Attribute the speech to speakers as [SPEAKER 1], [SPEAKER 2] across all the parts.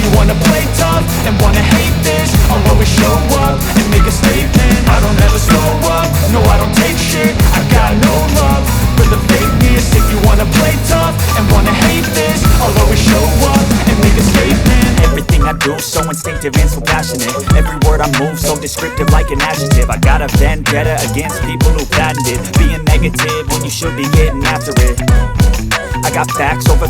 [SPEAKER 1] you wanna play tough and wanna hate this, I'll always show up and make a statement. I don't ever slow up, no I don't take shit. I got no love for the fakeness. If you wanna play tough and wanna hate this, I'll always show up and make a statement. Everything I do so instinctive and so passionate. Every word I move so descriptive like an adjective. I got a vendetta against people who patented being negative when you should be getting after it. I got facts over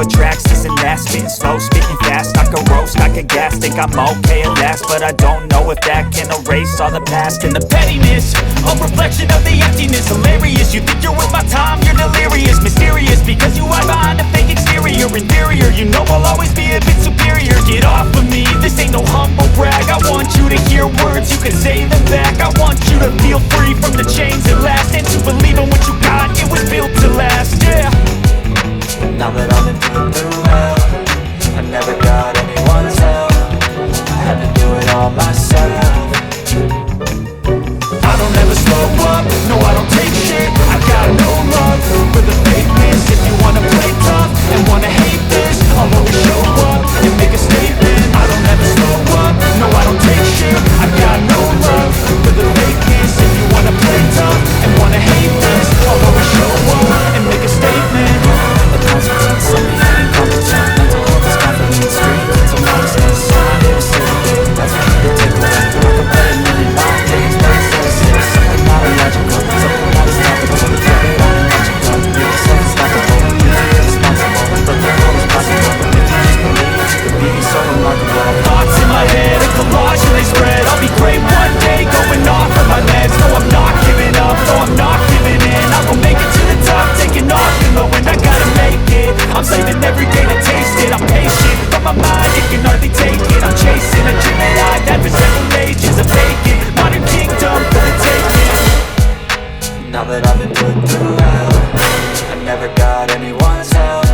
[SPEAKER 1] tracks, this and that. Spitting slow, speaking fast, I can roast, I can gas. Think I'm okay at last, but I don't know if that can erase all the past. And the pettiness, a reflection of the emptiness. Hilarious, you think you're with my time, you're delirious. Mysterious, because you hide behind a fake exterior. Inferior, you know I'll always be a bit superior. Get off of me, this ain't no humble brag. I want you to hear words, you can say them back. I want you to feel free from the chains that last, and to believe in what you got, it was built to last, yeah.
[SPEAKER 2] Now that I've been through hell, I never got anyone's help. I had to do it all myself.
[SPEAKER 1] I don't ever slow up, no I don't take shit. I got no love for the fakeness. If you wanna play tough and wanna hate this, I'll always show up and make a statement. I don't ever slow up, no I don't take shit. I got no love for the fakeness. If you wanna play tough and wanna hate this, I'll always show up and make a statement.
[SPEAKER 2] Consequence, something incompetent. Mental health is confidence, straight into modestness. I'm here to say it, that's what you take away. I can play a million miles, days, but it's never serious. Something not illogical, something not stoppable. The threat it on illogical, you're so unstoppable. You're irresponsible, but the world is possible. If you just believe, you could be so remarkable.
[SPEAKER 1] Thoughts in my head, a collage and they spread. I'll be great one day, going off of my meds. No, I'm not giving up, no, I'm not giving in. I will make it to the top, taking off in the wind. I gotta make it, I'm saving every day to taste it. I'm patient, but my mind, it can hardly take it. I'm chasing a dream that I've had for several ages. A vacant, modern kingdom for the taking.
[SPEAKER 2] Now that I've been put through hell, I never got anyone's help.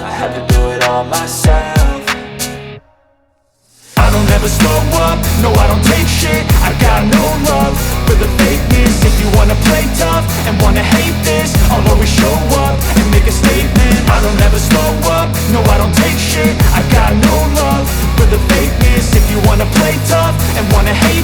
[SPEAKER 2] I had to do it all myself.
[SPEAKER 1] I don't ever slow up, no I don't take shit. I got no love for the fakeness. If you wanna play tough and wanna hate this, I'll always show up and make a statement. I don't ever slow up, no I don't take shit. I got no love for the fakeness. If you wanna play tough and wanna hate